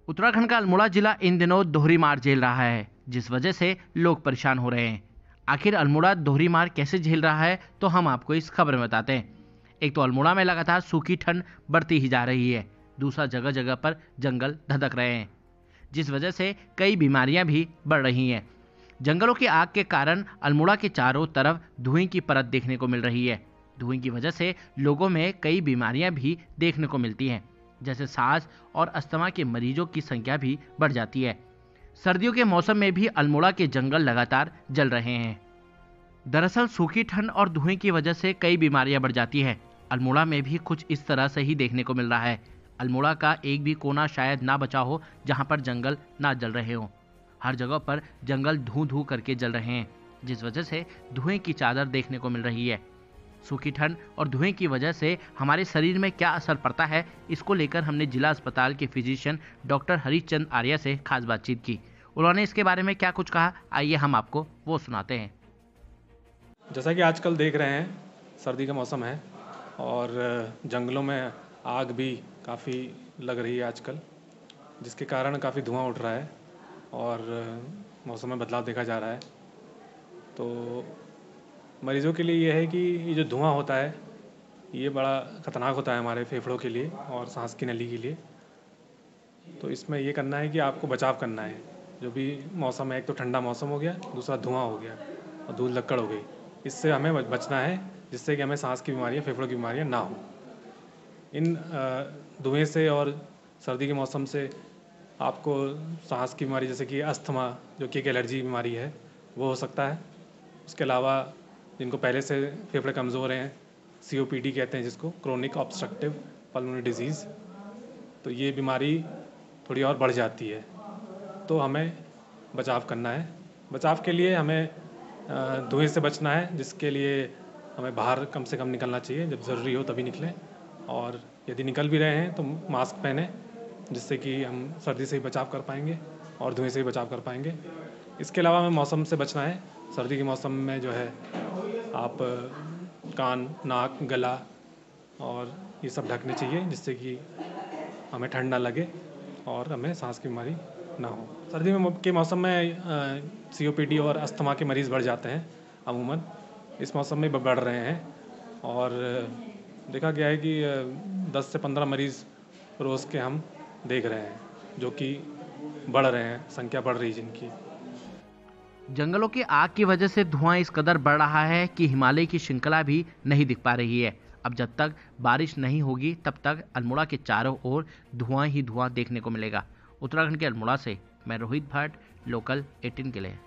उत्तराखंड का अल्मोड़ा जिला इन दिनों दोहरी मार झेल रहा है, जिस वजह से लोग परेशान हो रहे हैं। आखिर अल्मोड़ा दोहरी मार कैसे झेल रहा है, तो हम आपको इस खबर में बताते हैं। एक तो अल्मोड़ा में लगातार सूखी ठंड बढ़ती ही जा रही है, दूसरा जगह जगह पर जंगल धधक रहे हैं, जिस वजह से कई बीमारियां भी बढ़ रही हैं। जंगलों की आग के कारण अल्मोड़ा के चारों तरफ धुएं की परत देखने को मिल रही है। धुएं की वजह से लोगों में कई बीमारियां भी देखने को मिलती हैं, जैसे सांस और अस्थमा के मरीजों की संख्या भी बढ़ जाती है। सर्दियों के मौसम में भी अल्मोड़ा के जंगल लगातार जल रहे हैं। दरअसल सूखी ठंड और धुएं की वजह से कई बीमारियां बढ़ जाती हैं। अल्मोड़ा में भी कुछ इस तरह से ही देखने को मिल रहा है। अल्मोड़ा का एक भी कोना शायद ना बचा हो जहां पर जंगल ना जल रहे हों। हर जगह पर जंगल धू धू करके जल रहे हैं, जिस वजह से धुएं की चादर देखने को मिल रही है। सूखी ठंड और धुएं की वजह से हमारे शरीर में क्या असर पड़ता है, इसको लेकर हमने जिला अस्पताल के फिजिशियन डॉक्टर हरिचंद आर्या से खास बातचीत की। उन्होंने इसके बारे में क्या कुछ कहा, आइए हम आपको वो सुनाते हैं। जैसा कि आजकल देख रहे हैं, सर्दी का मौसम है और जंगलों में आग भी काफ़ी लग रही है आजकल, जिसके कारण काफ़ी धुआं उठ रहा है और मौसम में बदलाव देखा जा रहा है। तो मरीज़ों के लिए ये है कि ये जो धुआं होता है, ये बड़ा ख़तरनाक होता है हमारे फेफड़ों के लिए और सांस की नली के लिए। तो इसमें ये करना है कि आपको बचाव करना है। जो भी मौसम है, एक तो ठंडा मौसम हो गया, दूसरा धुआं हो गया और धूल लक्कड़ हो गई। इससे हमें बचना है, जिससे कि हमें सांस की बीमारियाँ, फेफड़ों की बीमारियाँ ना हो। इन धुएँ से और सर्दी के मौसम से आपको सांस की बीमारी जैसे कि अस्थमा, जो कि एक एलर्जी बीमारी है, वो हो सकता है। उसके अलावा जिनको पहले से फेफड़े कमज़ोर हैं, COPD कहते हैं जिसको, क्रोनिक ऑब्स्ट्रक्टिव पल्मोनरी डिजीज़, तो ये बीमारी थोड़ी और बढ़ जाती है। तो हमें बचाव करना है। बचाव के लिए हमें धुएँ से बचना है, जिसके लिए हमें बाहर कम से कम निकलना चाहिए। जब ज़रूरी हो तभी निकलें, और यदि निकल भी रहे हैं तो मास्क पहनें, जिससे कि हम सर्दी से भी बचाव कर पाएंगे और धुएँ से भी बचाव कर पाएंगे। इसके अलावा हमें मौसम से बचना है। सर्दी के मौसम में जो है आप कान, नाक, गला और ये सब ढकने चाहिए, जिससे कि हमें ठंड ना लगे और हमें सांस की बीमारी ना हो। सर्दी के मौसम में COPD और अस्थमा के मरीज़ बढ़ जाते हैं अमूमन। इस मौसम में बढ़ रहे हैं और देखा गया है कि 10 से 15 मरीज़ रोज़ के हम देख रहे हैं, जो कि बढ़ रहे हैं, संख्या बढ़ रही है जिनकी। जंगलों की आग की वजह से धुआं इस कदर बढ़ रहा है कि हिमालय की श्रृंखला भी नहीं दिख पा रही है। अब जब तक बारिश नहीं होगी, तब तक अल्मोड़ा के चारों ओर धुआं ही धुआं देखने को मिलेगा। उत्तराखंड के अल्मोड़ा से मैं रोहित भट्ट, लोकल 18 के लिए।